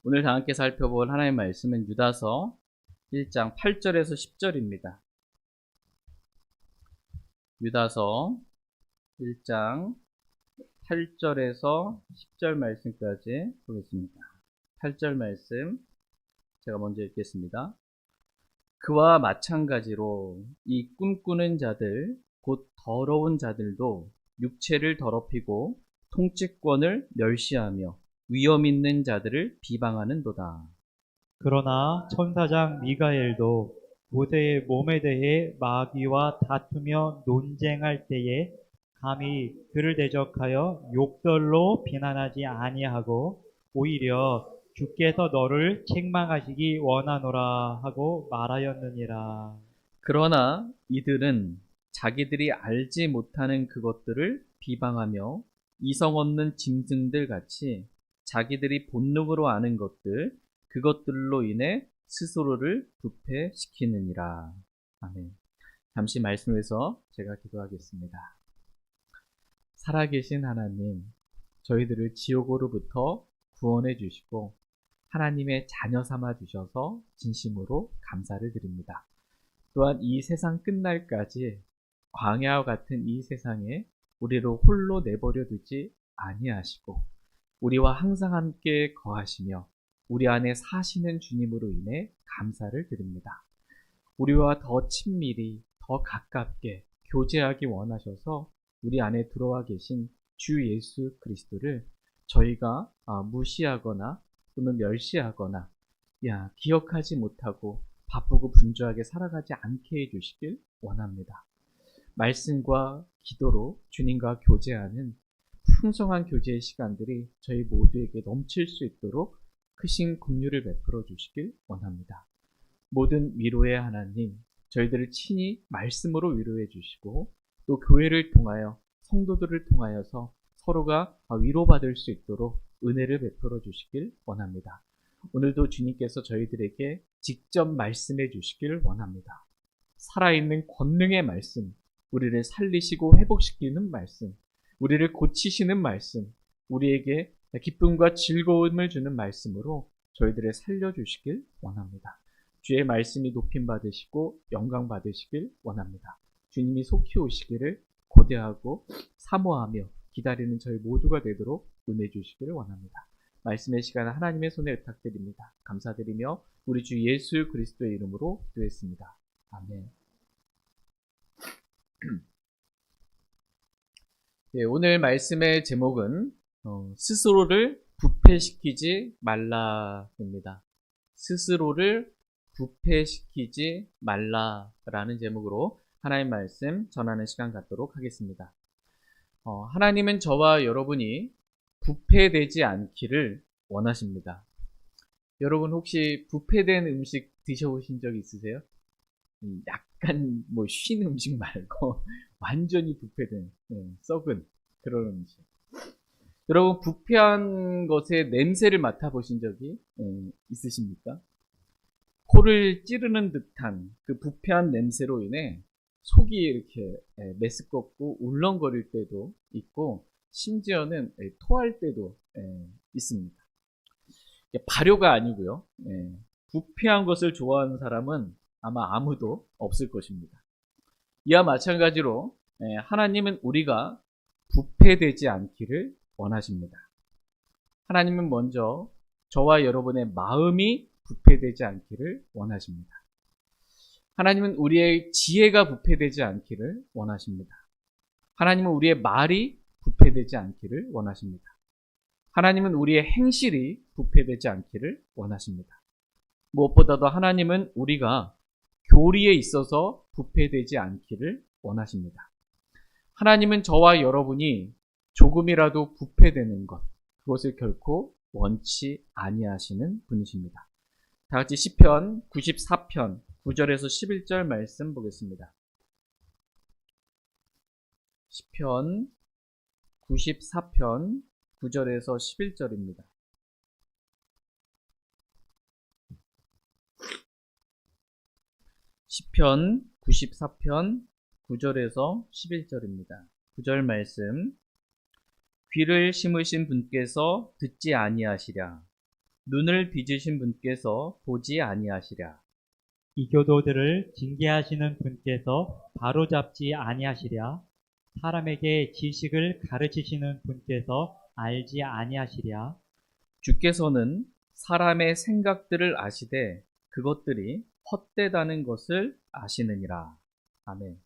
오늘 다 함께 살펴볼 하나님의 말씀은 유다서 1장 8절에서 10절입니다. 유다서 1장 8절에서 10절 말씀까지 보겠습니다. 8절 말씀 제가 먼저 읽겠습니다. 그와 마찬가지로 이 꿈꾸는 자들 곧 더러운 자들도 육체를 더럽히고 통치권을 멸시하며 위엄 있는 자들을 비방하는도다. 그러나 천사장 미가엘도 모세의 몸에 대해 마귀와 다투며 논쟁할 때에 감히 그를 대적하여 욕설로 비난하지 아니하고 오히려 주께서 너를 책망하시기 원하노라 하고 말하였느니라. 그러나 이들은 자기들이 알지 못하는 그것들을 비방하며 이성 없는 짐승들 같이 자기들이 본능으로 아는 것들, 그것들로 인해 스스로를 부패시키느니라. 아멘. 잠시 말씀에서 제가 기도하겠습니다. 살아계신 하나님, 저희들을 지옥으로부터 구원해 주시고 하나님의 자녀 삼아 주셔서 진심으로 감사를 드립니다. 또한 이 세상 끝날까지 광야와 같은 이 세상에 우리를 홀로 내버려 두지 아니하시고 우리와 항상 함께 거하시며 우리 안에 사시는 주님으로 인해 감사를 드립니다. 우리와 더 친밀히 더 가깝게 교제하기 원하셔서 우리 안에 들어와 계신 주 예수 그리스도를 저희가 무시하거나 또는 멸시하거나 기억하지 못하고 바쁘고 분주하게 살아가지 않게 해주시길 원합니다. 말씀과 기도로 주님과 교제하는 풍성한 교제의 시간들이 저희 모두에게 넘칠 수 있도록 크신 긍휼을 베풀어 주시길 원합니다. 모든 위로의 하나님, 저희들을 친히 말씀으로 위로해 주시고 또 교회를 통하여 성도들을 통하여서 서로가 위로받을 수 있도록 은혜를 베풀어 주시길 원합니다. 오늘도 주님께서 저희들에게 직접 말씀해 주시길 원합니다. 살아있는 권능의 말씀, 우리를 살리시고 회복시키는 말씀, 우리를 고치시는 말씀, 우리에게 기쁨과 즐거움을 주는 말씀으로 저희들을 살려주시길 원합니다. 주의 말씀이 높임 받으시고 영광 받으시길 원합니다. 주님이 속히 오시기를 고대하고 사모하며 기다리는 저희 모두가 되도록 은혜 주시기를 원합니다. 말씀의 시간은 하나님의 손에 의탁드립니다. 감사드리며 우리 주 예수 그리스도의 이름으로 기도했습니다. 아멘. 오늘 말씀의 제목은 스스로를 부패시키지 말라입니다. 스스로를 부패시키지 말라라는 제목으로 하나님의 말씀 전하는 시간 갖도록 하겠습니다. 하나님은 저와 여러분이 부패되지 않기를 원하십니다. 여러분 혹시 부패된 음식 드셔보신 적 있으세요? 약간 쉰 음식 말고 완전히 부패된 썩은 그런 음식. 여러분 부패한 것의 냄새를 맡아보신 적이 있으십니까? 코를 찌르는 듯한 그 부패한 냄새로 인해 속이 이렇게 메스껍고 울렁거릴 때도 있고 심지어는 토할 때도 있습니다. 발효가 아니고요. 부패한 것을 좋아하는 사람은 아마 아무도 없을 것입니다. 이와 마찬가지로 하나님은 우리가 부패되지 않기를 원하십니다. 하나님은 먼저 저와 여러분의 마음이 부패되지 않기를 원하십니다. 하나님은 우리의 지혜가 부패되지 않기를 원하십니다. 하나님은 우리의 말이 부패되지 않기를 원하십니다. 하나님은 우리의 행실이 부패되지 않기를 원하십니다. 무엇보다도 하나님은 우리가 교리에 있어서 부패되지 않기를 원하십니다. 하나님은 저와 여러분이 조금이라도 부패되는 것, 그것을 결코 원치 아니하시는 분이십니다. 다 같이 시편 94편 9절에서 11절 말씀 보겠습니다. 시편 94편 9절에서 11절입니다. 시편 94편 9절에서 11절입니다. 9절 말씀. 귀를 심으신 분께서 듣지 아니하시랴. 눈을 빚으신 분께서 보지 아니하시랴. 이교도들을 징계하시는 분께서 바로잡지 아니하시랴. 사람에게 지식을 가르치시는 분께서 알지 아니하시랴. 주께서는 사람의 생각들을 아시되 그것들이 헛되다는 것을 아시느니라. 아멘.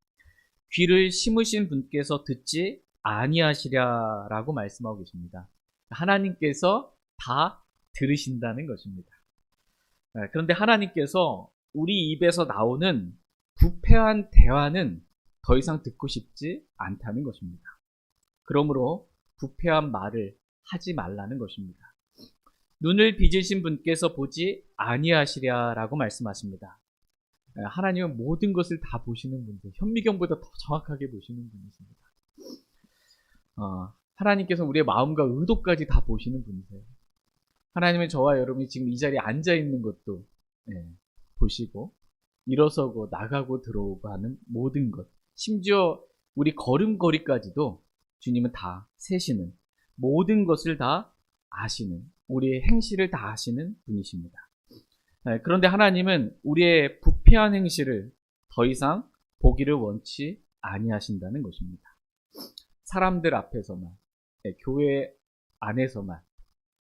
귀를 심으신 분께서 듣지 아니하시랴라고 말씀하고 계십니다. 하나님께서 다 들으신다는 것입니다. 그런데 하나님께서 우리 입에서 나오는 부패한 대화는 더 이상 듣고 싶지 않다는 것입니다. 그러므로 부패한 말을 하지 말라는 것입니다. 눈을 빚으신 분께서 보지 아니하시랴라고 말씀하십니다. 하나님은 모든 것을 다 보시는 분이세요. 현미경보다 더 정확하게 보시는 분이십니다. 하나님께서 우리의 마음과 의도까지 다 보시는 분이세요. 하나님은 저와 여러분이 지금 이 자리에 앉아 있는 것도 보시고 일어서고 나가고 들어오고 하는 모든 것, 심지어 우리 걸음걸이까지도 주님은 다 세시는, 모든 것을 다 아시는, 우리의 행실을 다 아시는 분이십니다. 그런데 하나님은 우리의 부패한 행실을 더 이상 보기를 원치 아니하신다는 것입니다. 사람들 앞에서만, 교회 안에서만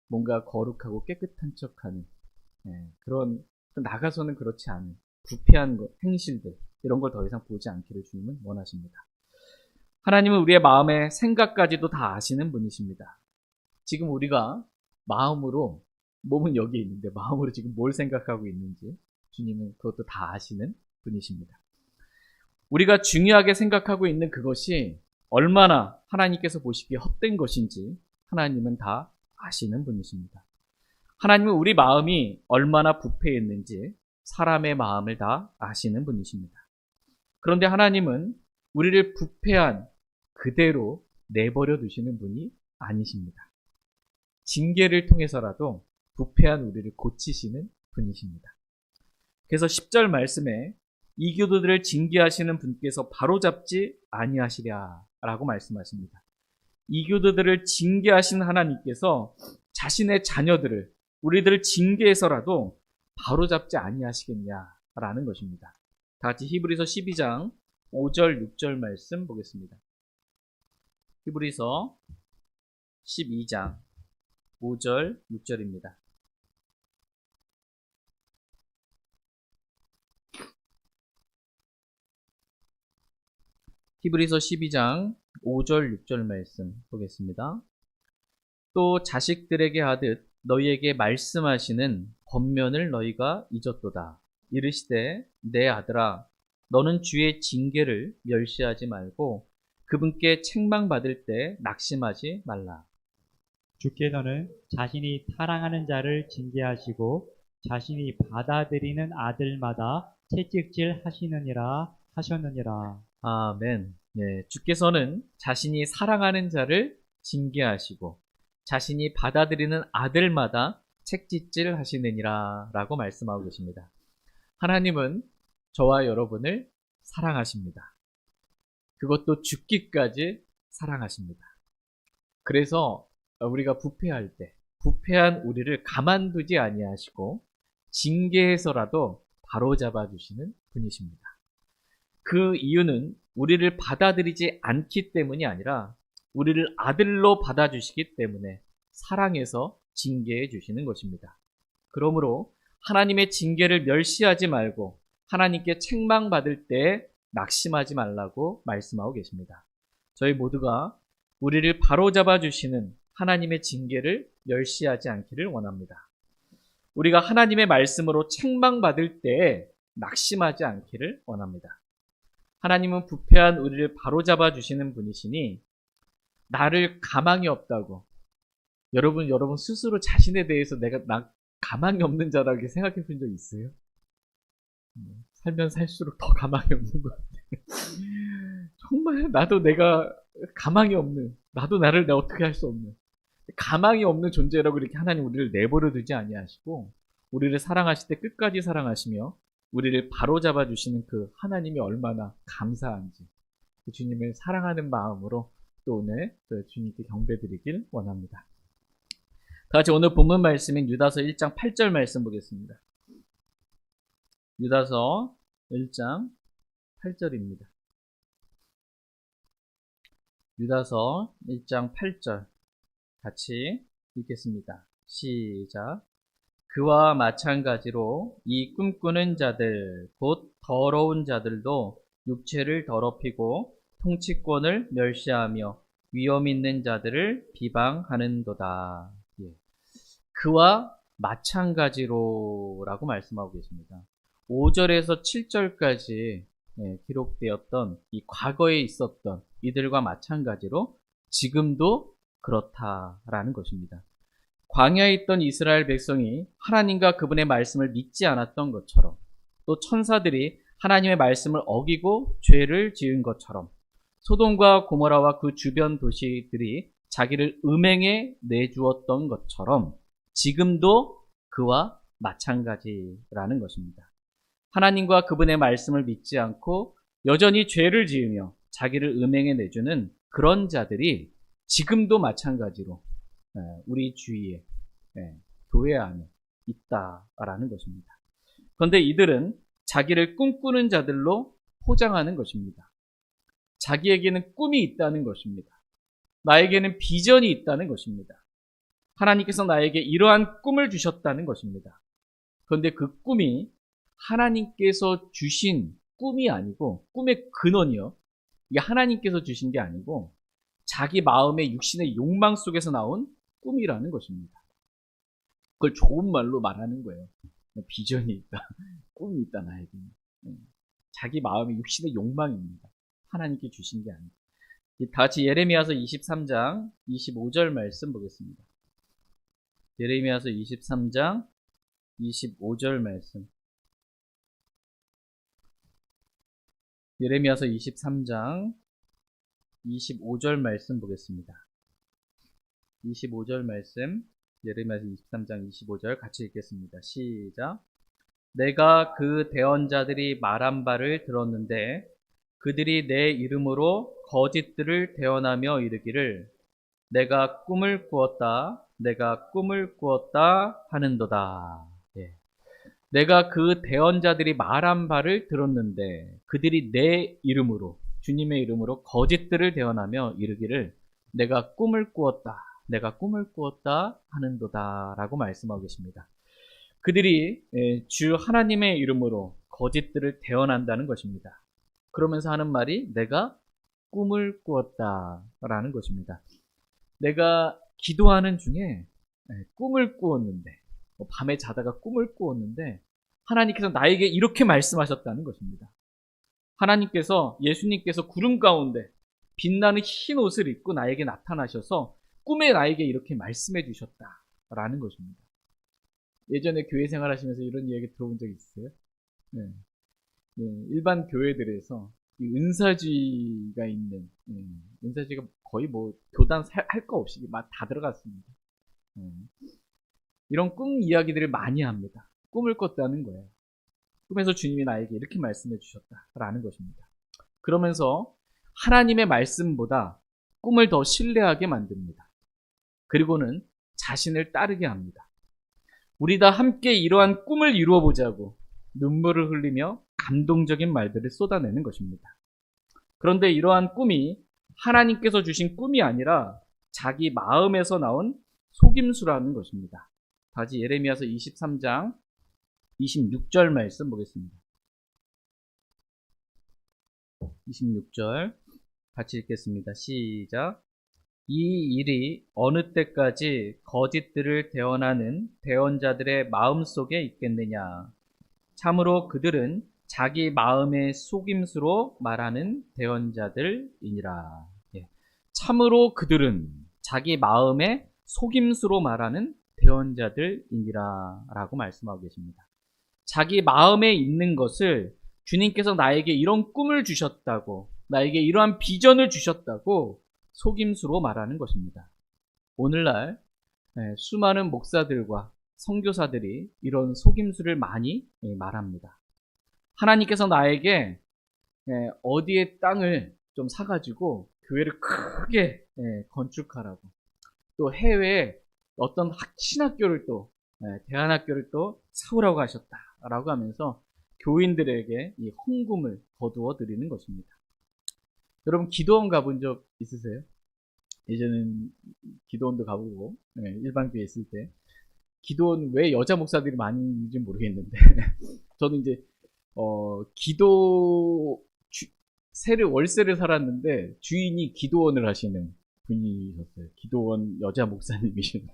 뭔가 거룩하고 깨끗한 척하는 그런, 나가서는 그렇지 않은 부패한 행실들, 이런 걸 더 이상 보지 않기를 주님은 원하십니다. 하나님은 우리의 마음의 생각까지도 다 아시는 분이십니다. 지금 우리가 마음으로, 몸은 여기 있는데 마음으로 지금 뭘 생각하고 있는지 주님은 그것도 다 아시는 분이십니다. 우리가 중요하게 생각하고 있는 그것이 얼마나 하나님께서 보시기에 헛된 것인지 하나님은 다 아시는 분이십니다. 하나님은 우리 마음이 얼마나 부패했는지 사람의 마음을 다 아시는 분이십니다. 그런데 하나님은 우리를 부패한 그대로 내버려 두시는 분이 아니십니다. 징계를 통해서라도 부패한 우리를 고치시는 분이십니다. 그래서 10절 말씀에 이교도들을 징계하시는 분께서 바로잡지 아니하시랴 라고 말씀하십니다. 이교도들을 징계하신 하나님께서 자신의 자녀들을, 우리들을 징계해서라도 바로잡지 아니하시겠냐라는 것입니다. 다 같이 히브리서 12장 5절 6절 말씀 보겠습니다. 히브리서 12장 5절 6절입니다. 히브리서 12장 5절 6절 말씀 보겠습니다. 또 자식들에게 하듯 너희에게 말씀하시는 권면을 너희가 잊었도다. 이르시되 내 아들아 너는 주의 징계를 멸시하지 말고 그분께 책망받을 때 낙심하지 말라. 주께서는 자신이 사랑하는 자를 징계하시고 자신이 받아들이는 아들마다 채찍질 하시느니라 하셨느니라. 아멘. 주께서는 자신이 사랑하는 자를 징계하시고 자신이 받아들이는 아들마다 책짓질 하시느니라 라고 말씀하고 계십니다. 하나님은 저와 여러분을 사랑하십니다. 그것도 죽기까지 사랑하십니다. 그래서 우리가 부패할 때 부패한 우리를 가만두지 아니하시고 징계해서라도 바로잡아 주시는 분이십니다. 그 이유는 우리를 받아들이지 않기 때문이 아니라 우리를 아들로 받아주시기 때문에 사랑해서 징계해 주시는 것입니다. 그러므로 하나님의 징계를 멸시하지 말고 하나님께 책망받을 때 낙심하지 말라고 말씀하고 계십니다. 저희 모두가 우리를 바로잡아 주시는 하나님의 징계를 멸시하지 않기를 원합니다. 우리가 하나님의 말씀으로 책망받을 때 낙심하지 않기를 원합니다. 하나님은 부패한 우리를 바로잡아 주시는 분이시니 나를 가망이 없다고, 여러분 스스로 자신에 대해서 나 가망이 없는 자라고 생각해 본 적 있어요? 살면 살수록 더 가망이 없는 것 같아요. 정말 나도 내가 가망이 없는, 나도 나를 내가 어떻게 할 수 없는 가망이 없는 존재라고 이렇게 하나님 우리를 내버려 두지 아니하시고 우리를 사랑하실 때 끝까지 사랑하시며 우리를 바로잡아 주시는 그 하나님이 얼마나 감사한지 그 주님을 사랑하는 마음으로 또 오늘 주님께 경배드리길 원합니다. 다 같이 오늘 본문 말씀인 유다서 1장 8절 말씀 보겠습니다. 유다서 1장 8절입니다. 유다서 1장 8절 같이 읽겠습니다. 시작. 그와 마찬가지로 이 꿈꾸는 자들 곧 더러운 자들도 육체를 더럽히고 통치권을 멸시하며 위엄 있는 자들을 비방하는도다. 예. 그와 마찬가지로라고 말씀하고 계십니다. 5절에서 7절까지 기록되었던 이 과거에 있었던 이들과 마찬가지로 지금도 그렇다라는 것입니다. 광야에 있던 이스라엘 백성이 하나님과 그분의 말씀을 믿지 않았던 것처럼, 또 천사들이 하나님의 말씀을 어기고 죄를 지은 것처럼, 소돔과 고모라와 그 주변 도시들이 자기를 음행에 내주었던 것처럼 지금도 그와 마찬가지라는 것입니다. 하나님과 그분의 말씀을 믿지 않고 여전히 죄를 지으며 자기를 음행에 내주는 그런 자들이 지금도 마찬가지로 우리 주위에, 교회 안에 있다라는 것입니다. 그런데 이들은 자기를 꿈꾸는 자들로 포장하는 것입니다. 자기에게는 꿈이 있다는 것입니다. 나에게는 비전이 있다는 것입니다. 하나님께서 나에게 이러한 꿈을 주셨다는 것입니다. 그런데 그 꿈이 하나님께서 주신 꿈이 아니고, 꿈의 근원이요, 이게 하나님께서 주신 게 아니고 자기 마음의 육신의 욕망 속에서 나온 꿈이라는 것입니다. 그걸 좋은 말로 말하는 거예요. 비전이 있다, 꿈이 있다 나에게. 자기 마음의 육신의 욕망입니다. 하나님께 주신 게 아니고. 다 같이 예레미야서 23장 25절 말씀 보겠습니다. 예레미야서 23장 25절 말씀. 예레미야서 23장 25절 말씀 보겠습니다. 25절 말씀, 예레미야서 23장 25절 같이 읽겠습니다. 시작. 내가 그 대언자들이 말한 바를 들었는데 그들이 내 이름으로 거짓들을 대언하며 이르기를 내가 꿈을 꾸었다, 내가 꿈을 꾸었다 하는도다. 예. 내가 그 대언자들이 말한 바를 들었는데 그들이 내 이름으로, 주님의 이름으로 거짓들을 대언하며 이르기를 내가 꿈을 꾸었다, 내가 꿈을 꾸었다 하는도다 라고 말씀하고 계십니다. 그들이 주 하나님의 이름으로 거짓들을 대언한다는 것입니다. 그러면서 하는 말이 내가 꿈을 꾸었다 라는 것입니다. 내가 기도하는 중에 꿈을 꾸었는데, 밤에 자다가 꿈을 꾸었는데 하나님께서 나에게 이렇게 말씀하셨다는 것입니다. 하나님께서, 예수님께서 구름 가운데 빛나는 흰 옷을 입고 나에게 나타나셔서 꿈에 나에게 이렇게 말씀해 주셨다라는 것입니다. 예전에 교회 생활하시면서 이런 이야기 들어본 적 있으세요? 네. 일반 교회들에서 이 은사지가 있는, 은사지가 거의 뭐 교단 할 거 없이 막 다 들어갔습니다. 이런 꿈 이야기들을 많이 합니다. 꿈을 꿨다는 거예요. 꿈에서 주님이 나에게 이렇게 말씀해 주셨다라는 것입니다. 그러면서 하나님의 말씀보다 꿈을 더 신뢰하게 만듭니다. 그리고는 자신을 따르게 합니다. 우리 다 함께 이러한 꿈을 이루어 보자고 눈물을 흘리며 감동적인 말들을 쏟아내는 것입니다. 그런데 이러한 꿈이 하나님께서 주신 꿈이 아니라 자기 마음에서 나온 속임수라는 것입니다. 다시 예레미야서 23장 26절 말씀 보겠습니다. 26절 같이 읽겠습니다. 시작. 이 일이 어느 때까지 거짓들을 대언하는 대언자들의 마음속에 있겠느냐. 참으로 그들은 자기 마음의 속임수로 말하는 대언자들이니라. 예. 참으로 그들은 자기 마음의 속임수로 말하는 대언자들이니라 라고 말씀하고 계십니다. 자기 마음에 있는 것을 주님께서 나에게 이런 꿈을 주셨다고, 나에게 이러한 비전을 주셨다고 속임수로 말하는 것입니다. 오늘날 수많은 목사들과 선교사들이 이런 속임수를 많이 말합니다. 하나님께서 나에게 어디에 땅을 좀 사가지고 교회를 크게 건축하라고, 또 해외에 어떤 신학교를 또 대안학교를 또 세우라고 하셨다라고 하면서 교인들에게 이 헌금을 거두어 드리는 것입니다. 여러분 기도원 가본 적 있으세요? 예전엔 기도원도 가보고 일반교회 있을 때 기도원 왜 여자 목사들이 많이 있는지 모르겠는데 저는 이제 기도 월세를 살았는데 주인이 기도원을 하시는 분이셨어요. 기도원 여자 목사님이셨고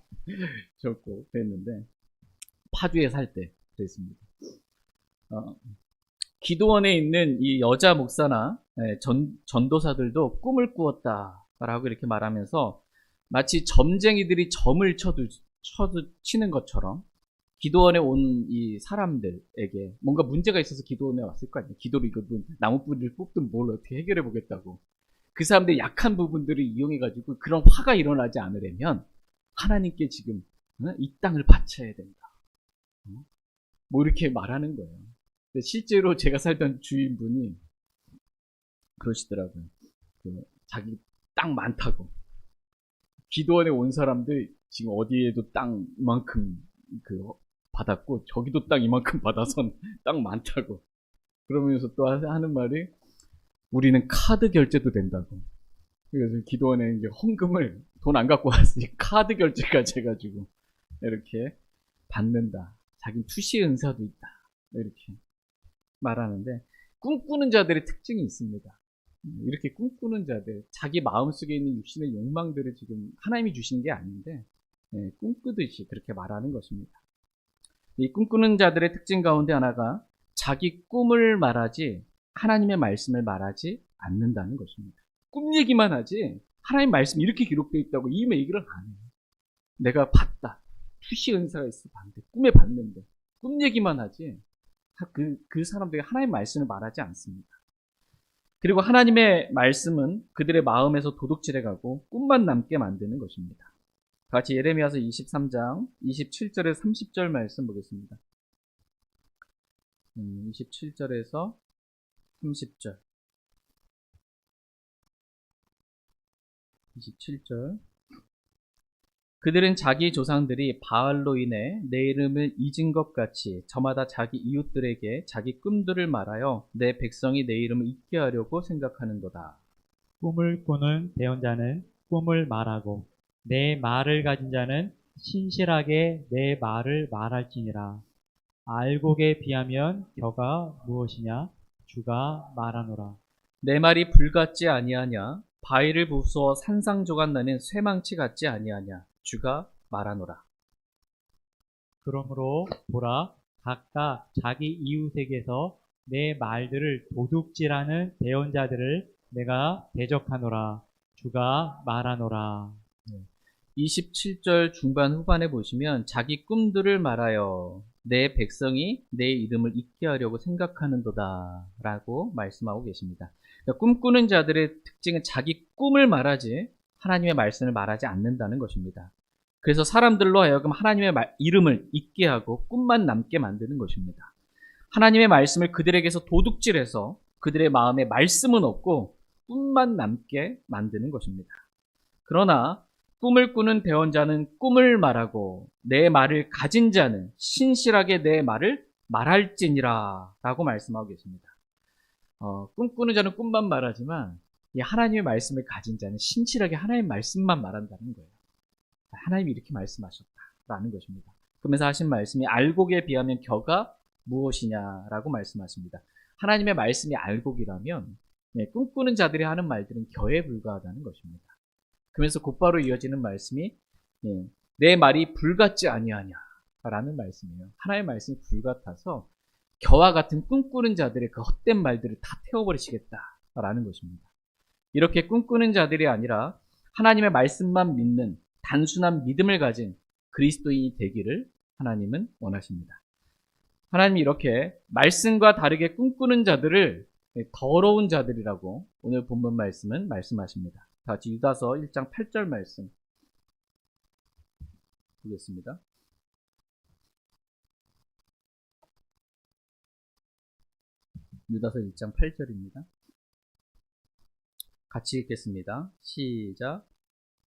그랬는데 파주에 살 때 그랬습니다. 기도원에 있는 이 여자 목사나 전도사들도 꿈을 꾸었다라고 이렇게 말하면서 마치 점쟁이들이 점을 치는 것처럼 기도원에 온 이 사람들에게 뭔가 문제가 있어서 기도원에 왔을 거 아니에요. 기도를 이거든 나무뿌리를 뽑든 뭘 어떻게 해결해 보겠다고. 그 사람들의 약한 부분들을 이용해가지고 그런 화가 일어나지 않으려면 하나님께 지금 이 땅을 바쳐야 된다. 뭐 이렇게 말하는 거예요. 근데 실제로 제가 살던 주인분이 그러시더라고요. 자기 땅 많다고. 기도원에 온 사람들 지금 어디에도 땅 이만큼 받았고 저기도 땅 이만큼 받아서 땅 많다고. 그러면서 또 하는 말이 우리는 카드 결제도 된다고. 그래서 기도원에 이제 헌금을 돈 안 갖고 왔으니 카드 결제까지 해가지고 이렇게 받는다. 자기 투시 은사도 있다. 이렇게 말하는데 꿈꾸는 자들의 특징이 있습니다. 이렇게 꿈꾸는 자들, 자기 마음속에 있는 육신의 욕망들을 지금 하나님이 주신 게 아닌데 꿈꾸듯이 그렇게 말하는 것입니다. 이 꿈꾸는 자들의 특징 가운데 하나가 자기 꿈을 말하지 하나님의 말씀을 말하지 않는다는 것입니다. 꿈 얘기만 하지 하나님 말씀이 이렇게 기록되어 있다고 이 얘기를 안 해요. 내가 봤다. 투시 은사가 있어 봤는데 꿈에 봤는데 꿈 얘기만 하지 그 사람들이 하나님의 말씀을 말하지 않습니다. 그리고 하나님의 말씀은 그들의 마음에서 도둑질해가고 꿈만 남게 만드는 것입니다. 같이 예레미야서 23장 27절에서 30절 말씀 보겠습니다. 27절에서 30절 27절 그들은 자기 조상들이 바알로 인해 내 이름을 잊은 것 같이 저마다 자기 이웃들에게 자기 꿈들을 말하여 내 백성이 내 이름을 잊게 하려고 생각하는도다. 꿈을 꾸는 배운자는 꿈을 말하고 내 말을 가진 자는 신실하게 내 말을 말할지니라. 알곡에 비하면 겨가 무엇이냐? 주가 말하노라. 내 말이 불같지 아니하냐? 바위를 부수어 산상조각 나는 쇠망치 같지 아니하냐? 주가 말하노라. 그러므로 보라, 각각 자기 이웃에게서 내 말들을 도둑질하는 배언자들을 내가 대적하노라. 주가 말하노라. 27절 중반 후반에 보시면 자기 꿈들을 말하여 내 백성이 내 이름을 잊게 하려고 생각하는도다 라고 말씀하고 계십니다. 그러니까 꿈꾸는 자들의 특징은 자기 꿈을 말하지 하나님의 말씀을 말하지 않는다는 것입니다. 그래서 사람들로 하여금 하나님의 이름을 잊게 하고 꿈만 남게 만드는 것입니다. 하나님의 말씀을 그들에게서 도둑질해서 그들의 마음에 말씀은 없고 꿈만 남게 만드는 것입니다. 그러나 꿈을 꾸는 배언자는 꿈을 말하고 내 말을 가진 자는 신실하게 내 말을 말할지니라 라고 말씀하고 계십니다. 꿈꾸는 자는 꿈만 말하지만 이 하나님의 말씀을 가진 자는 신실하게 하나님의 말씀만 말한다는 거예요. 하나님이 이렇게 말씀하셨다라는 것입니다. 그러면서 하신 말씀이 알곡에 비하면 겨가 무엇이냐라고 말씀하십니다. 하나님의 말씀이 알곡이라면 꿈꾸는 자들이 하는 말들은 겨에 불과하다는 것입니다. 그러면서 곧바로 이어지는 말씀이 내 말이 불같지 아니하냐라는 말씀이에요. 하나님의 말씀이 불같아서 겨와 같은 꿈꾸는 자들의 그 헛된 말들을 다 태워버리시겠다라는 것입니다. 이렇게 꿈꾸는 자들이 아니라 하나님의 말씀만 믿는 단순한 믿음을 가진 그리스도인이 되기를 하나님은 원하십니다. 하나님이 이렇게 말씀과 다르게 꿈꾸는 자들을 더러운 자들이라고 오늘 본문 말씀은 말씀하십니다. 다 같이 유다서 1장 8절 말씀 보겠습니다. 유다서 1장 8절입니다. 같이 읽겠습니다. 시작.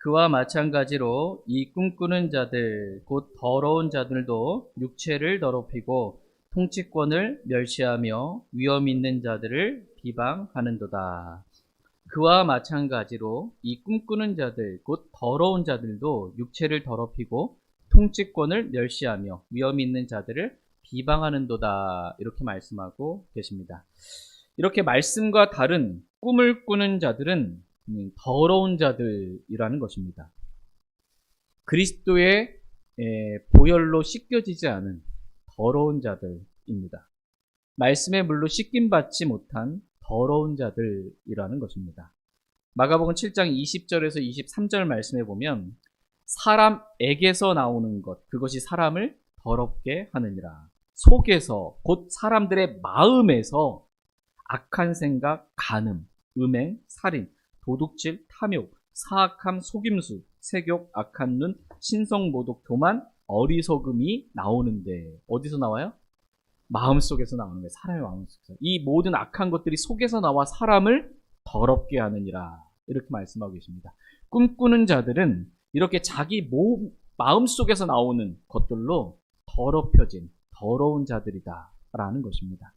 그와 마찬가지로 이 꿈꾸는 자들 곧 더러운 자들도 육체를 더럽히고 통치권을 멸시하며 위엄 있는 자들을 비방하는도다. 그와 마찬가지로 이 꿈꾸는 자들 곧 더러운 자들도 육체를 더럽히고 통치권을 멸시하며 위엄 있는 자들을 비방하는도다. 이렇게 말씀하고 계십니다. 이렇게 말씀과 다른 꿈을 꾸는 자들은 더러운 자들이라는 것입니다. 그리스도의 보혈로 씻겨지지 않은 더러운 자들입니다. 말씀의 물로 씻김받지 못한 더러운 자들이라는 것입니다. 마가복음 7장 20절에서 23절 말씀에 보면 사람에게서 나오는 것, 그것이 사람을 더럽게 하느니라. 속에서, 곧 사람들의 마음에서 악한 생각, 간음, 음행, 살인, 도둑질, 탐욕, 사악함, 속임수, 색욕, 악한 눈, 신성모독, 교만, 어리석음이 나오는데 어디서 나와요? 마음속에서 나오는 거예요. 사람의 마음속에서. 이 모든 악한 것들이 속에서 나와 사람을 더럽게 하느니라. 이렇게 말씀하고 계십니다. 꿈꾸는 자들은 이렇게 자기 마음속에서 나오는 것들로 더럽혀진 더러운 자들이다 라는 것입니다.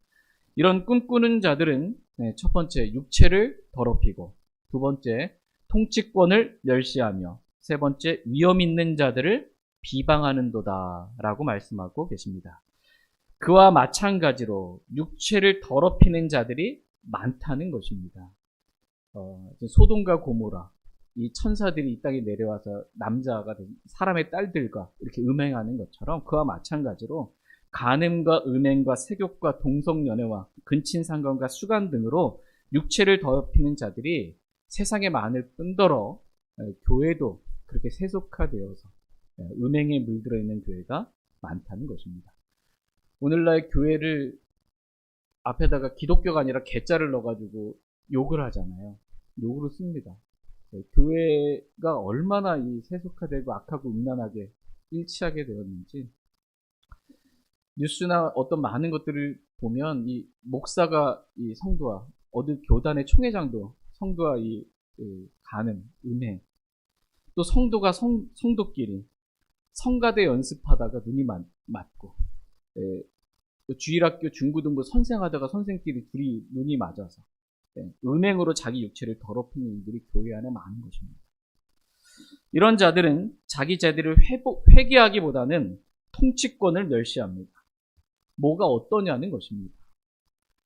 이런 꿈꾸는 자들은 첫 번째 육체를 더럽히고, 두 번째 통치권을 멸시하며, 세 번째 위엄 있는 자들을 비방하는도다 라고 말씀하고 계십니다. 그와 마찬가지로 육체를 더럽히는 자들이 많다는 것입니다. 소돔과 고모라, 이 천사들이 이 땅에 내려와서 남자가 된 사람의 딸들과 이렇게 음행하는 것처럼 그와 마찬가지로 간음과 음행과 색욕과 동성연애와 근친상간과 수간 등으로 육체를 더럽히는 자들이 세상에 많을 뿐더러 교회도 그렇게 세속화되어서 음행에 물들어 있는 교회가 많다는 것입니다. 오늘날 교회를 앞에다가 기독교가 아니라 개자를 넣어가지고 욕을 하잖아요. 욕으로 씁니다. 교회가 얼마나 이 세속화되고 악하고 음란하게 일치하게 되었는지, 뉴스나 어떤 많은 것들을 보면 이 목사가 이 성도와 어느 교단의 총회장도 성도와 이 간음, 음행, 또 성도가 성도끼리 성가대 연습하다가 눈이 맞고, 주일학교 중고등부 선생하다가 선생끼리 둘이 눈이 맞아서 음행으로 자기 육체를 더럽히는 일들이 교회 안에 많은 것입니다. 이런 자들은 자기 자들을 회개하기보다는 통치권을 멸시합니다. 뭐가 어떠냐는 것입니다.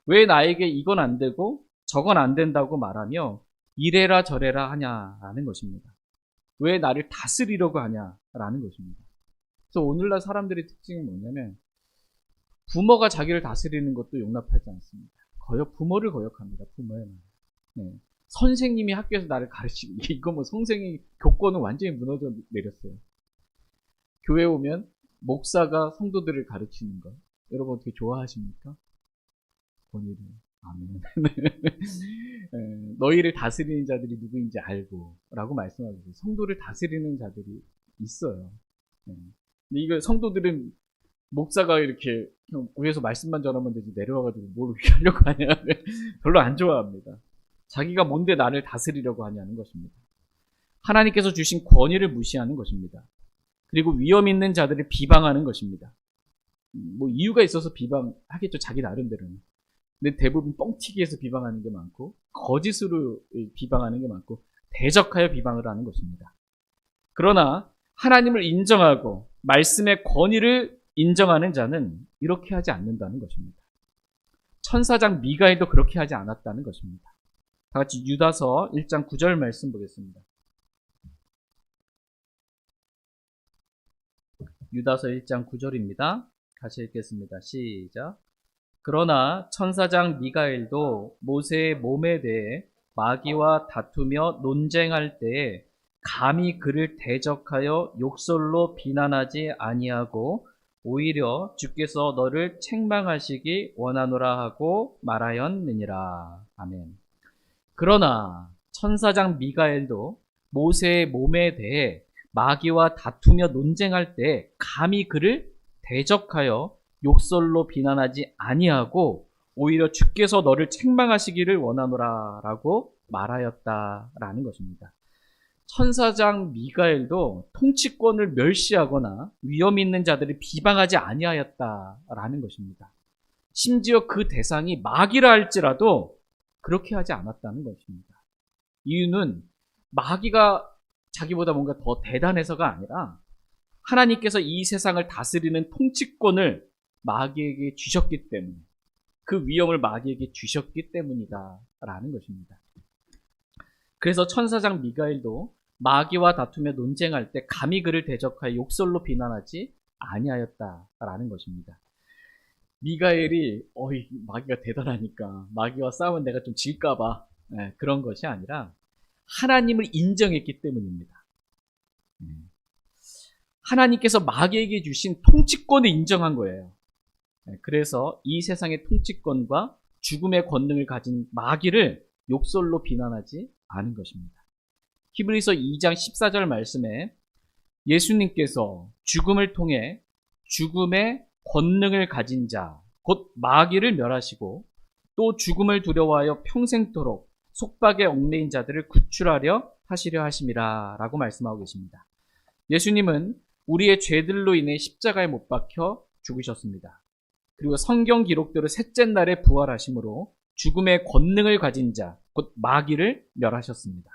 왜 나에게 이건 안 되고 저건 안 된다고 말하며 이래라 저래라 하냐라는 것입니다. 왜 나를 다스리려고 하냐라는 것입니다. 그래서 오늘날 사람들의 특징은 뭐냐면 부모가 자기를 다스리는 것도 용납하지 않습니다. 부모를 거역합니다. 부모의 말. 네. 선생님이 학교에서 나를 가르치고, 이거 뭐 선생님 교권은 완전히 무너져 내렸어요. 교회 오면 목사가 성도들을 가르치는 것, 여러분 어떻게 좋아하십니까? 본인은 아멘. 너희를 다스리는 자들이 누구인지 알고 라고 말씀하고 있어요. 성도를 다스리는 자들이 있어요. 근데 이거 성도들은 목사가 이렇게 위에서 말씀만 전하면 되지 내려와가지고 뭘 이렇게 하려고 하냐 별로 안 좋아합니다. 자기가 뭔데 나를 다스리려고 하냐는 것입니다. 하나님께서 주신 권위를 무시하는 것입니다. 그리고 위험 있는 자들을 비방하는 것입니다. 뭐 이유가 있어서 비방하겠죠, 자기 나름대로는. 근데 대부분 뻥튀기해서 비방하는 게 많고, 거짓으로 비방하는 게 많고, 대적하여 비방을 하는 것입니다. 그러나 하나님을 인정하고 말씀의 권위를 인정하는 자는 이렇게 하지 않는다는 것입니다. 천사장 미가엘도 그렇게 하지 않았다는 것입니다. 다 같이 유다서 1장 9절 말씀 보겠습니다. 유다서 1장 9절입니다. 다시 읽겠습니다. 시작. 그러나 천사장 미가엘도 모세의 몸에 대해 마귀와 다투며 논쟁할 때에 감히 그를 대적하여 욕설로 비난하지 아니하고 오히려 주께서 너를 책망하시기 원하노라 하고 말하였느니라. 아멘. 그러나 천사장 미가엘도 모세의 몸에 대해 마귀와 다투며 논쟁할 때 감히 그를 대적하여 욕설로 비난하지 아니하고 오히려 주께서 너를 책망하시기를 원하노라 라고 말하였다라는 것입니다. 천사장 미가엘도 통치권을 멸시하거나 위험 있는 자들을 비방하지 아니하였다라는 것입니다. 심지어 그 대상이 마귀라 할지라도 그렇게 하지 않았다는 것입니다. 이유는 마귀가 자기보다 뭔가 더 대단해서가 아니라 하나님께서 이 세상을 다스리는 통치권을 마귀에게 주셨기 때문에, 그 위험을 마귀에게 주셨기 때문이다라는 것입니다. 그래서 천사장 미가엘도 마귀와 다투며 논쟁할 때 감히 그를 대적하여 욕설로 비난하지 아니하였다라는 것입니다. 미가엘이 마귀가 대단하니까 마귀와 싸우면 내가 좀 질까봐 그런 것이 아니라 하나님을 인정했기 때문입니다. 하나님께서 마귀에게 주신 통치권을 인정한 거예요. 그래서 이 세상의 통치권과 죽음의 권능을 가진 마귀를 욕설로 비난하지 않은 것입니다. 히브리서 2장 14절 말씀에 예수님께서 죽음을 통해 죽음의 권능을 가진 자, 곧 마귀를 멸하시고 또 죽음을 두려워하여 평생토록 속박에 얽매인 자들을 구출하려 하시려 하심이라 라고 말씀하고 계십니다. 예수님은 우리의 죄들로 인해 십자가에 못 박혀 죽으셨습니다. 그리고 성경 기록대로 셋째 날에 부활하심으로 죽음의 권능을 가진 자, 곧 마귀를 멸하셨습니다.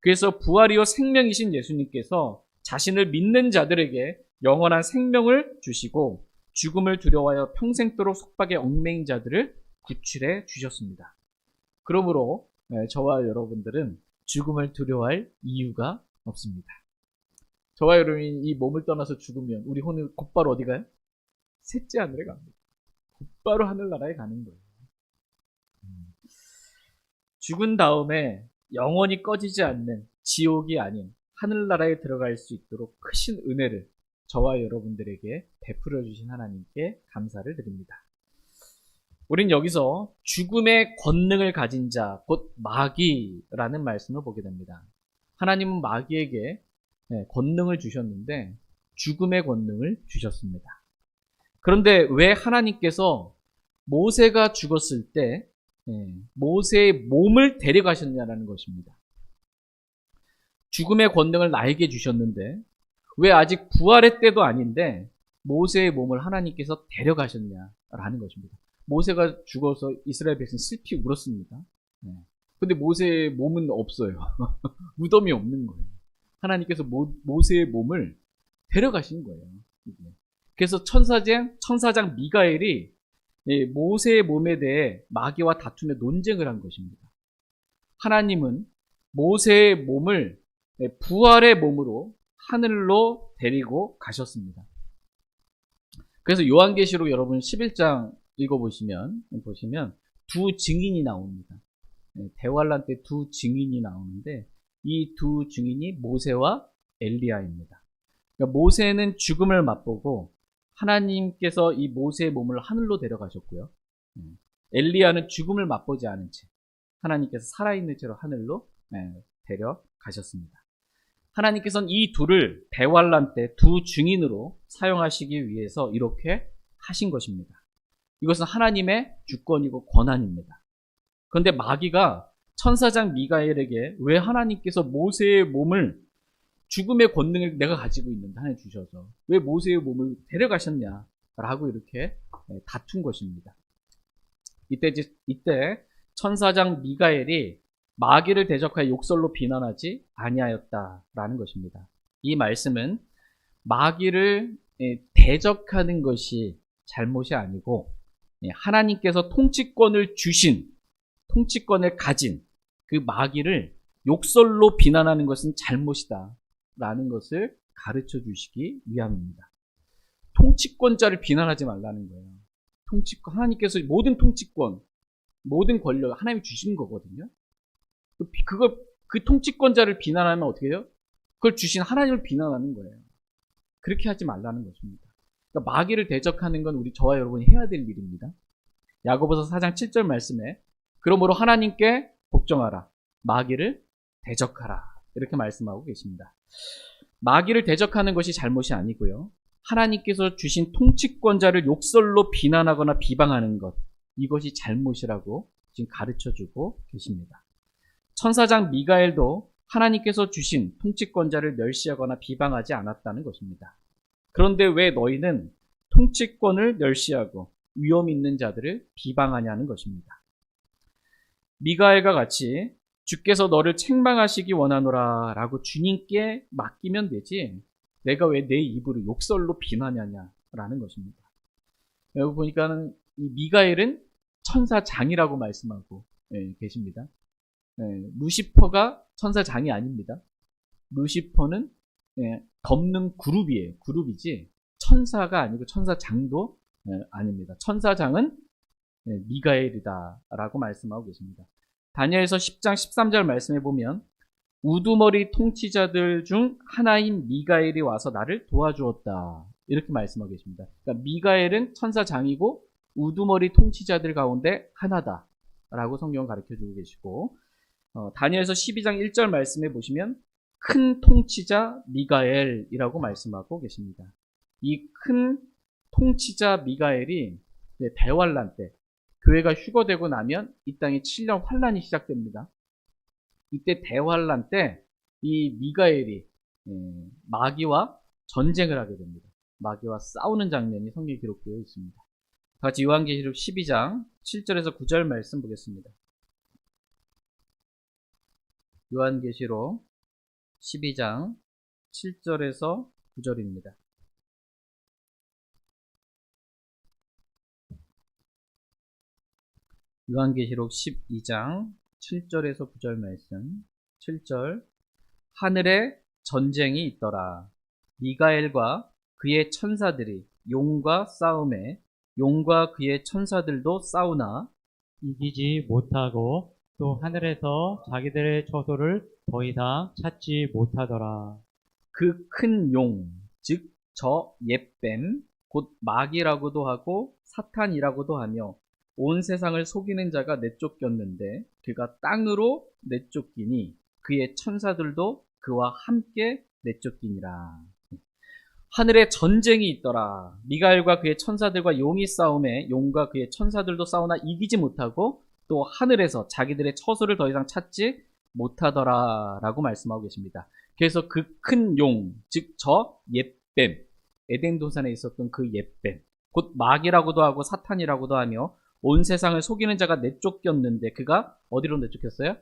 그래서 부활이요 생명이신 예수님께서 자신을 믿는 자들에게 영원한 생명을 주시고 죽음을 두려워하여 평생도록 속박에 얽매인 자들을 구출해 주셨습니다. 그러므로 저와 여러분들은 죽음을 두려워할 이유가 없습니다. 저와 여러분이 이 몸을 떠나서 죽으면 우리 오늘 곧바로 어디 가요? 셋째 하늘에 갑니다. 곧바로 하늘나라에 가는 거예요. 죽은 다음에 영원히 꺼지지 않는 지옥이 아닌 하늘나라에 들어갈 수 있도록 크신 은혜를 저와 여러분들에게 베풀어 주신 하나님께 감사를 드립니다. 우린 여기서 죽음의 권능을 가진 자, 곧 마귀라는 말씀을 보게 됩니다. 하나님은 마귀에게 권능을 주셨는데 죽음의 권능을 주셨습니다. 그런데 왜 하나님께서 모세가 죽었을 때 모세의 몸을 데려가셨냐는 것입니다. 죽음의 권능을 나에게 주셨는데 왜 아직 부활의 때도 아닌데 모세의 몸을 하나님께서 데려가셨냐라는 것입니다. 모세가 죽어서 이스라엘 백성 슬피 울었습니다. 근데 모세의 몸은 없어요. 무덤이 없는 거예요. 하나님께서 모세의 몸을 데려가신 거예요. 그래서 천사장 미가엘이 모세의 몸에 대해 마귀와 다투며 논쟁을 한 것입니다. 하나님은 모세의 몸을 부활의 몸으로 하늘로 데리고 가셨습니다. 그래서 요한계시록 여러분 11장 읽어보시면 두 증인이 나옵니다. 대환란 때 두 증인이 나오는데 이 두 증인이 모세와 엘리야입니다. 그러니까 모세는 죽음을 맛보고 하나님께서 이 모세의 몸을 하늘로 데려가셨고요. 엘리야는 죽음을 맛보지 않은 채 하나님께서 살아있는 채로 하늘로 데려가셨습니다. 하나님께서는 이 둘을 대환란 때 두 증인으로 사용하시기 위해서 이렇게 하신 것입니다. 이것은 하나님의 주권이고 권한입니다. 그런데 마귀가 천사장 미가엘에게 왜 하나님께서 모세의 몸을 죽음의 권능을 내가 가지고 있는데 하나님 주셔서 왜 모세의 몸을 데려가셨냐라고 이렇게 다툰 것입니다. 이때 천사장 미가엘이 마귀를 대적하여 욕설로 비난하지 아니하였다라는 것입니다. 이 말씀은 마귀를 대적하는 것이 잘못이 아니고 하나님께서 통치권을 가진 그 마귀를 욕설로 비난하는 것은 잘못이다 라는 것을 가르쳐 주시기 위함입니다. 통치권자를 비난하지 말라는 거예요. 하나님께서 모든 통치권, 모든 권력을 하나님이 주신 거거든요. 그 통치권자를 비난하면 어떻게 해요? 그걸 주신 하나님을 비난하는 거예요. 그렇게 하지 말라는 것입니다. 그러니까 마귀를 대적하는 건 저와 여러분이 해야 될 일입니다. 야고보서 4장 7절 말씀에 그러므로 하나님께 복종하라. 마귀를 대적하라. 이렇게 말씀하고 계십니다. 마귀를 대적하는 것이 잘못이 아니고요. 하나님께서 주신 통치권자를 욕설로 비난하거나 비방하는 것, 이것이 잘못이라고 지금 가르쳐주고 계십니다. 천사장 미가엘도 하나님께서 주신 통치권자를 멸시하거나 비방하지 않았다는 것입니다. 그런데 왜 너희는 통치권을 멸시하고 위험 있는 자들을 비방하냐는 것입니다. 미가엘과 같이 주께서 너를 책망하시기 원하노라 라고 주님께 맡기면 되지 내가 왜 내 입으로 욕설로 비난하냐라는 것입니다. 여기 보니까는 이 미가엘은 천사장이라고 말씀하고 계십니다. 루시퍼가 천사장이 아닙니다. 루시퍼는 덮는 그룹이지 천사가 아니고 천사장도 아닙니다. 천사장은 미가엘이다 라고 말씀하고 계십니다. 다니엘서 10장 13절 말씀해 보면 우두머리 통치자들 중 하나인 미가엘이 와서 나를 도와주었다 이렇게 말씀하고 계십니다. 그러니까 미가엘은 천사장이고 우두머리 통치자들 가운데 하나다 라고 성경은 가르쳐주고 계시고 다니엘서 12장 1절 말씀해 보시면 큰 통치자 미가엘이라고 말씀하고 계십니다. 이 큰 통치자 미가엘이 대환란 때 교회가 휴거되고 나면 이 땅에 7년 환란이 시작됩니다. 이때 대환란 때 이 미가엘이 마귀와 전쟁을 하게 됩니다. 마귀와 싸우는 장면이 성경에 기록되어 있습니다. 같이 요한계시록 12장 7절에서 9절 말씀 보겠습니다. 요한계시록 12장 7절에서 9절입니다. 요한계시록 12장 7절에서 9절 말씀. 7절 하늘에 전쟁이 있더라. 미가엘과 그의 천사들이 용과 싸움에 용과 그의 천사들도 싸우나 이기지 못하고 또 하늘에서 자기들의 처소를 더 이상 찾지 못하더라. 그 큰 용, 즉 저 옅뱀, 곧 마귀라고도 하고 사탄이라고도 하며 온 세상을 속이는 자가 내쫓겼는데 그가 땅으로 내쫓기니 그의 천사들도 그와 함께 내쫓기니라. 하늘에 전쟁이 있더라. 미가엘과 그의 천사들과 용이 싸움에 용과 그의 천사들도 싸우나 이기지 못하고 또 하늘에서 자기들의 처소를 더 이상 찾지 못하더라 라고 말씀하고 계십니다. 그래서 그 큰 용, 즉 저 옅뱀, 에덴 동산에 있었던 그 옅뱀, 곧 마귀라고도 하고 사탄이라고도 하며 온 세상을 속이는 자가 내쫓겼는데 그가 어디로 내쫓겼어요?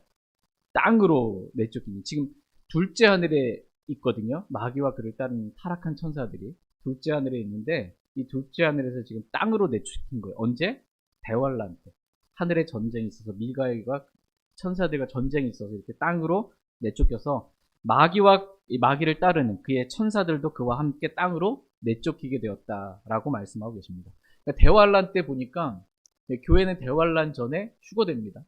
땅으로 내쫓기니. 지금 둘째 하늘에 있거든요. 마귀와 그를 따르는 타락한 천사들이 둘째 하늘에 있는데 이 둘째 하늘에서 지금 땅으로 내쫓긴 거예요. 언제? 대환란 때. 하늘에 전쟁이 있어서 미가엘과 천사들과 전쟁이 있어서 이렇게 땅으로 내쫓겨서 마귀를 따르는 그의 천사들도 그와 함께 땅으로 내쫓기게 되었다라고 말씀하고 계십니다. 그러니까 대환란 때 보니까 교회는 대환란 전에 휴거됩니다.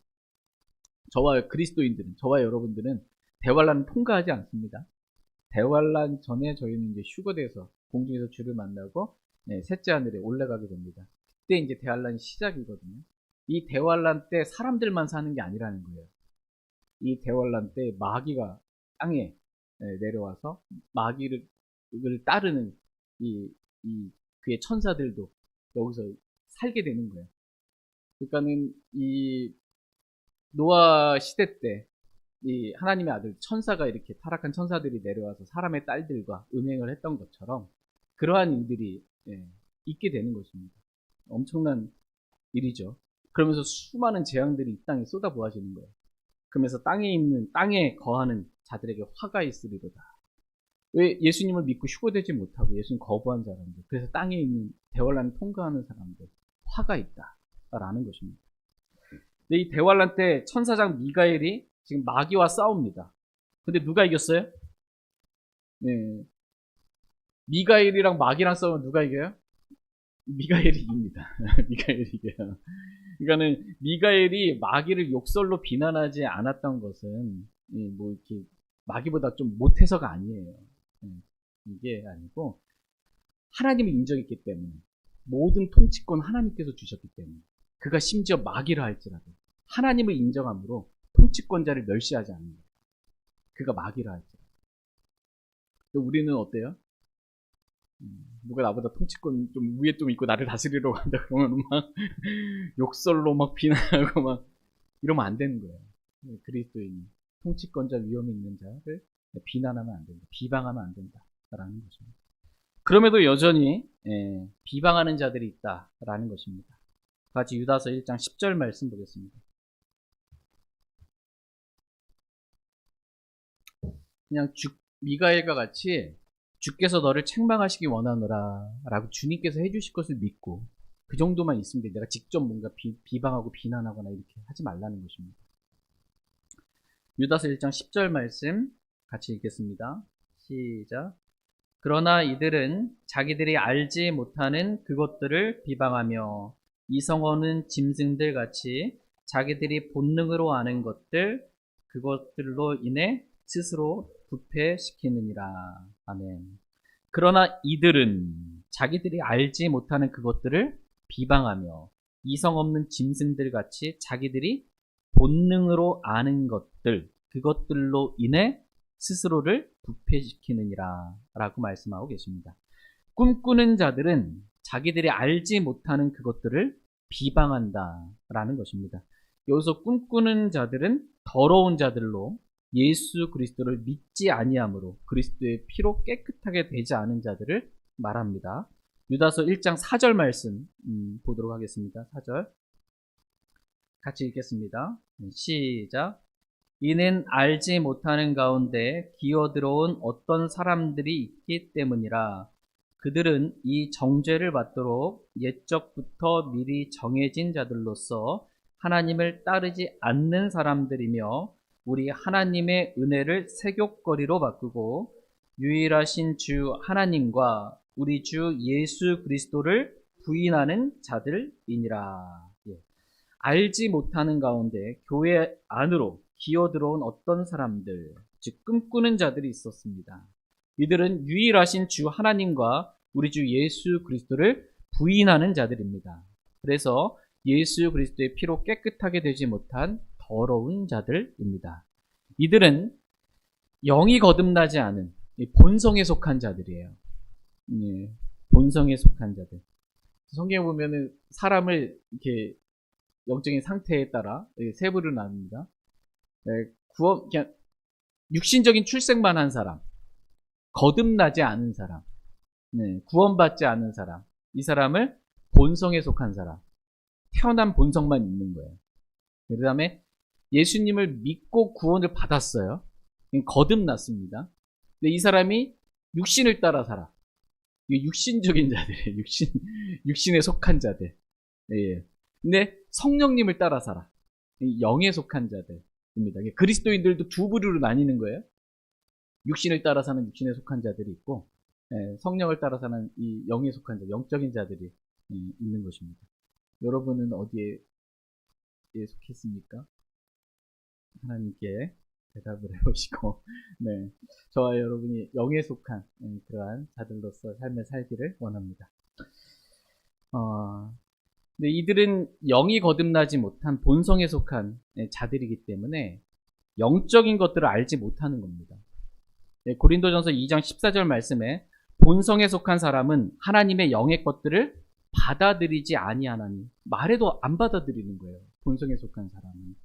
저와 그리스도인들은, 저와 여러분들은 대환란을 통과하지 않습니다. 대환란 전에 저희는 이제 휴거돼서 공중에서 주를 만나고 셋째 하늘에 올라가게 됩니다. 그때 이제 대환란이 시작이거든요. 이 대환란 때 사람들만 사는 게 아니라는 거예요. 이 대환란 때 마귀가 땅에 내려와서 마귀를 따르는 그의 천사들도 여기서 살게 되는 거예요. 그러니까는 이 노아 시대 때 이 하나님의 아들 천사가 이렇게 타락한 천사들이 내려와서 사람의 딸들과 음행을 했던 것처럼 그러한 일들이 있게 되는 것입니다. 엄청난 일이죠. 그러면서 수많은 재앙들이 이 땅에 쏟아부어지는 거예요. 그러면서 땅에 거하는 자들에게 화가 있으리로다. 왜? 예수님을 믿고 휴거되지 못하고 예수님 거부한 사람들, 그래서 땅에 있는 대환란을 통과하는 사람들 화가 있다라는 것입니다. 근데 이 대환란 때 천사장 미가엘이 지금 마귀와 싸웁니다. 근데 누가 이겼어요? 미가엘이랑 마귀랑 싸우면 누가 이겨요? 미가엘이 이깁니다. 미가엘이 이겨요. 그러니까는 미가엘이 마귀를 욕설로 비난하지 않았던 것은 뭐 이렇게 마귀보다 좀 못해서가 아니에요. 이게 아니고 하나님을 인정했기 때문에 모든 통치권 하나님께서 주셨기 때문에 그가 심지어 마귀를 할지라도 하나님을 인정함으로 통치권자를 멸시하지 않는 거예요. 그가 마귀를 할지라도. 우리는 어때요? 누가 나보다 통치권 좀 위에 좀 있고 나를 다스리러 간다 그러면 막 욕설로 막 비난하고 막 이러면 안 되는 거예요. 그리스도인이. 통치권자 위엄이 있는 자를 비난하면 안 된다. 비방하면 안 된다라는 것입니다. 그럼에도 여전히 비방하는 자들이 있다라는 것입니다. 같이 유다서 1장 10절 말씀 보겠습니다. 그냥 미가엘과 같이 주께서 너를 책망하시기 원하노라 라고 주님께서 해주실 것을 믿고 그 정도만 있으면 돼. 내가 직접 뭔가 비방하고 비난하거나 이렇게 하지 말라는 것입니다. 유다서 1장 10절 말씀 같이 읽겠습니다. 시작. 그러나 이들은 자기들이 알지 못하는 그것들을 비방하며 이성어는 짐승들 같이 자기들이 본능으로 아는 것들 그것들로 인해 스스로 부패시키느니라. 아멘. 그러나 이들은 자기들이 알지 못하는 그것들을 비방하며 이성 없는 짐승들 같이 자기들이 본능으로 아는 것들 그것들로 인해 스스로를 부패시키느니라 라고 말씀하고 계십니다. 꿈꾸는 자들은 자기들이 알지 못하는 그것들을 비방한다 라는 것입니다. 여기서 꿈꾸는 자들은 더러운 자들로 예수 그리스도를 믿지 아니함으로 그리스도의 피로 깨끗하게 되지 않은 자들을 말합니다. 유다서 1장 4절 말씀 보도록 하겠습니다. 4절 같이 읽겠습니다. 시작. 이는 알지 못하는 가운데 기어들어온 어떤 사람들이 있기 때문이라. 그들은 이 정죄를 받도록 옛적부터 미리 정해진 자들로서 하나님을 따르지 않는 사람들이며 우리 하나님의 은혜를 세욕거리로 바꾸고 유일하신 주 하나님과 우리 주 예수 그리스도를 부인하는 자들이니라. 알지 못하는 가운데 교회 안으로 기어들어온 어떤 사람들, 즉 꿈꾸는 자들이 있었습니다. 이들은 유일하신 주 하나님과 우리 주 예수 그리스도를 부인하는 자들입니다. 그래서 예수 그리스도의 피로 깨끗하게 되지 못한 더러운 자들입니다. 이들은 영이 거듭나지 않은 본성에 속한 자들이에요. 본성에 속한 자들. 성경에 보면은 사람을 이렇게 영적인 상태에 따라 세 부류 나눕니다. 그냥 육신적인 출생만 한 사람, 거듭나지 않은 사람, 구원받지 않은 사람, 이 사람을 본성에 속한 사람, 태어난 본성만 있는 거예요. 그 다음에 예수님을 믿고 구원을 받았어요. 거듭났습니다. 근데 이 사람이 육신을 따라 살아. 육신적인 자들이에요. 육신에 속한 자들. 예. 근데 성령님을 따라 살아. 영에 속한 자들입니다. 그리스도인들도 두 부류로 나뉘는 거예요. 육신을 따라 사는 육신에 속한 자들이 있고, 성령을 따라 사는 이 영에 속한 자, 영적인 자들이 있는 것입니다. 여러분은 어디에 속했습니까? 하나님께 대답을 해보시고, 네, 저와 여러분이 영에 속한 그러한 자들로서 삶을 살기를 원합니다. 근데 이들은 영이 거듭나지 못한 본성에 속한 자들이기 때문에 영적인 것들을 알지 못하는 겁니다. 고린도전서 2장 14절 말씀에 본성에 속한 사람은 하나님의 영의 것들을 받아들이지 아니하나니, 말해도 안 받아들이는 거예요. 본성에 속한 사람은.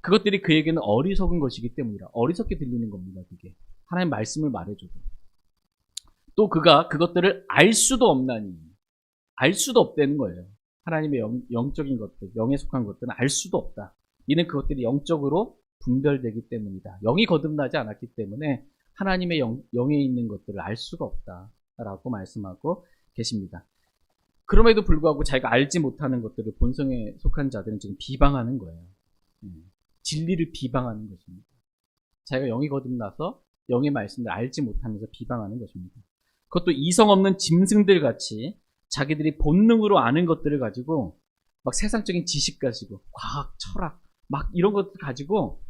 그것들이 그에게는 어리석은 것이기 때문이라. 어리석게 들리는 겁니다. 그게 하나님 말씀을 말해줘도. 또 그가 그것들을 알 수도 없나니, 알 수도 없다는 거예요. 하나님의 영적인 것들, 영에 속한 것들은 알 수도 없다. 이는 그것들이 영적으로 분별되기 때문이다. 영이 거듭나지 않았기 때문에 하나님의 영에 있는 것들을 알 수가 없다라고 말씀하고 계십니다. 그럼에도 불구하고 자기가 알지 못하는 것들을 본성에 속한 자들은 지금 비방하는 거예요. 진리를 비방하는 것입니다. 자기가 영이 거듭나서 영의 말씀을 알지 못하면서 비방하는 것입니다. 그것도 이성 없는 짐승들 같이 자기들이 본능으로 아는 것들을 가지고 막 세상적인 지식 가지고 과학, 철학 막 이런 것들 가지고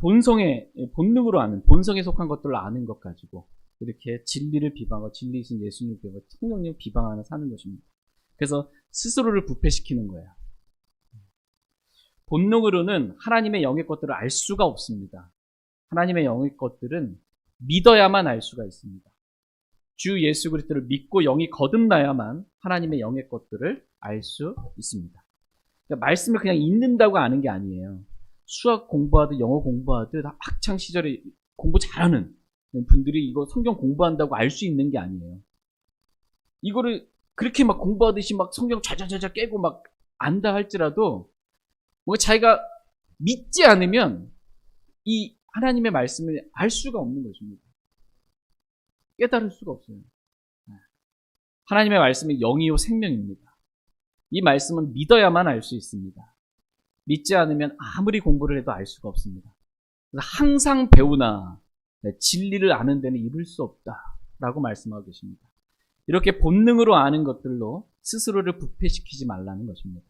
본성에 본능으로 아는, 본성에 속한 것들을 아는 것 가지고 이렇게 진리를 비방하고 진리이신 예수님을 비방하고 성령님을 비방하는 사는 것입니다. 그래서 스스로를 부패시키는 거예요. 본능으로는 하나님의 영의 것들을 알 수가 없습니다. 하나님의 영의 것들은 믿어야만 알 수가 있습니다. 주 예수 그리스도를 믿고 영이 거듭나야만 하나님의 영의 것들을 알 수 있습니다. 그러니까 말씀을 그냥 읽는다고 아는 게 아니에요. 수학 공부하듯 영어 공부하듯 학창 시절에 공부 잘하는 분들이 이거 성경 공부한다고 알 수 있는 게 아니에요. 이거를 그렇게 막 공부하듯이 막 성경 자자자자 깨고 막 안다 할지라도 뭐 자기가 믿지 않으면 이 하나님의 말씀을 알 수가 없는 것입니다. 깨달을 수가 없어요. 하나님의 말씀은 영이요 생명입니다. 이 말씀은 믿어야만 알 수 있습니다. 믿지 않으면 아무리 공부를 해도 알 수가 없습니다. 그래서 항상 배우나 진리를 아는 데는 이룰 수 없다라고 말씀하고 계십니다. 이렇게 본능으로 아는 것들로 스스로를 부패시키지 말라는 것입니다.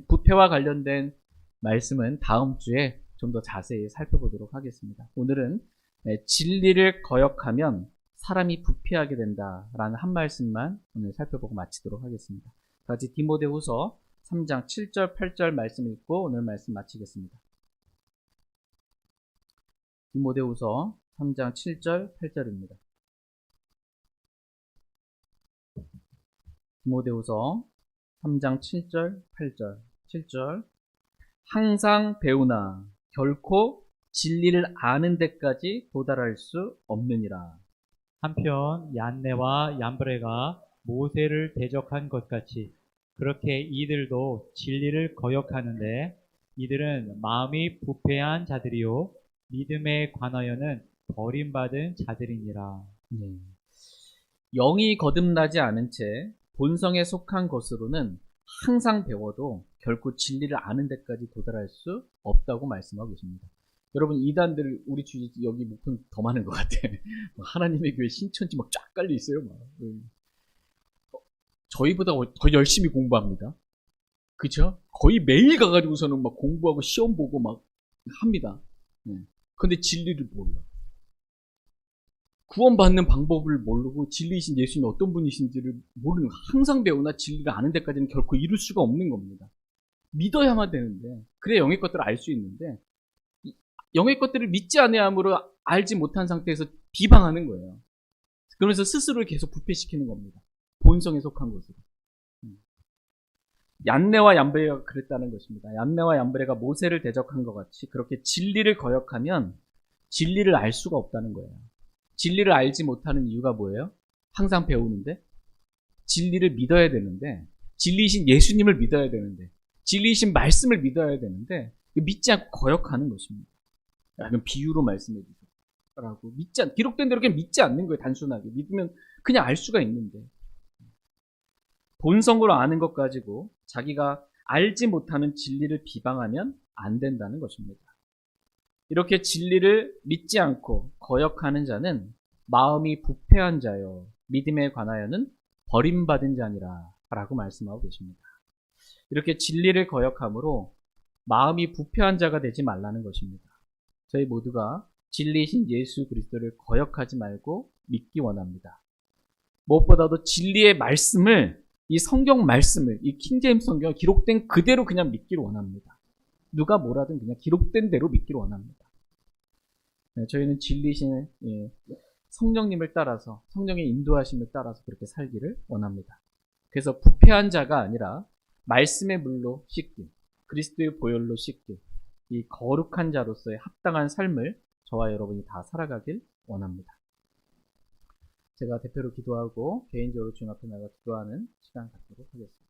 부패와 관련된 말씀은 다음 주에 좀 더 자세히 살펴보도록 하겠습니다. 오늘은 진리를 거역하면 사람이 부패하게 된다라는 한 말씀만 오늘 살펴보고 마치도록 하겠습니다. 같이 디모데후서 3장 7절 8절 말씀 읽고 오늘 말씀 마치겠습니다. 디모데후서 3장 7절 8절입니다. 디모데후서 3장 7절 8절 7절 항상 배우나 결코 진리를 아는 데까지 도달할 수 없느니라. 한편 얀네와 얀브레가 모세를 대적한 것 같이 그렇게 이들도 진리를 거역하는데 이들은 마음이 부패한 자들이요 믿음에 관하여는 버림받은 자들이니라. 영이 거듭나지 않은 채 본성에 속한 것으로는 항상 배워도 결코 진리를 아는 데까지 도달할 수 없다고 말씀하고 계십니다. 여러분 이단들 우리 주위 여기 목표는 더 많은 것 같아. 하나님의 교회 신천지 막 쫙 깔려 있어요. 막. 저희보다 더 열심히 공부합니다. 그쵸? 거의 매일 가가지고서는 막 공부하고 시험 보고 막 합니다. 근데 진리를 몰라. 구원받는 방법을 모르고 진리이신 예수님이 어떤 분이신지를 모르는, 항상 배우나 진리를 아는 데까지는 결코 이룰 수가 없는 겁니다. 믿어야만 되는데, 그래야 영의 것들을 알 수 있는데, 영의 것들을 믿지 않으므로 알지 못한 상태에서 비방하는 거예요. 그러면서 스스로를 계속 부패시키는 겁니다. 본성에 속한 것으로. 얀네와 얀브레가 그랬다는 것입니다. 얀네와 얀브레가 모세를 대적한 것 같이 그렇게 진리를 거역하면 진리를 알 수가 없다는 거예요. 진리를 알지 못하는 이유가 뭐예요? 항상 배우는데, 진리를 믿어야 되는데, 진리이신 예수님을 믿어야 되는데, 진리이신 말씀을 믿어야 되는데, 믿지 않고 거역하는 것입니다. 그럼 비유로 말씀해 주세요라고 기록된 대로 그냥 믿지 않는 거예요. 단순하게 믿으면 그냥 알 수가 있는데, 본성으로 아는 것 가지고 자기가 알지 못하는 진리를 비방하면 안 된다는 것입니다. 이렇게 진리를 믿지 않고 거역하는 자는 마음이 부패한 자요 믿음에 관하여는 버림받은 자니라 라고 말씀하고 계십니다. 이렇게 진리를 거역함으로 마음이 부패한 자가 되지 말라는 것입니다. 저희 모두가 진리이신 예수 그리스도를 거역하지 말고 믿기 원합니다. 무엇보다도 진리의 말씀을, 이 성경 말씀을, 이 킹제임스 성경 기록된 그대로 그냥 믿기를 원합니다. 누가 뭐라든 그냥 기록된 대로 믿기를 원합니다. 저희는 진리신 성령님을 따라서, 성령의 인도하심을 따라서 그렇게 살기를 원합니다. 그래서 부패한 자가 아니라 말씀의 물로 씻기, 그리스도의 보혈로 씻기, 이 거룩한 자로서의 합당한 삶을 저와 여러분이 다 살아가길 원합니다. 제가 대표로 기도하고 개인적으로 주님 앞에 나가 기도하는 시간 갖도록 하겠습니다.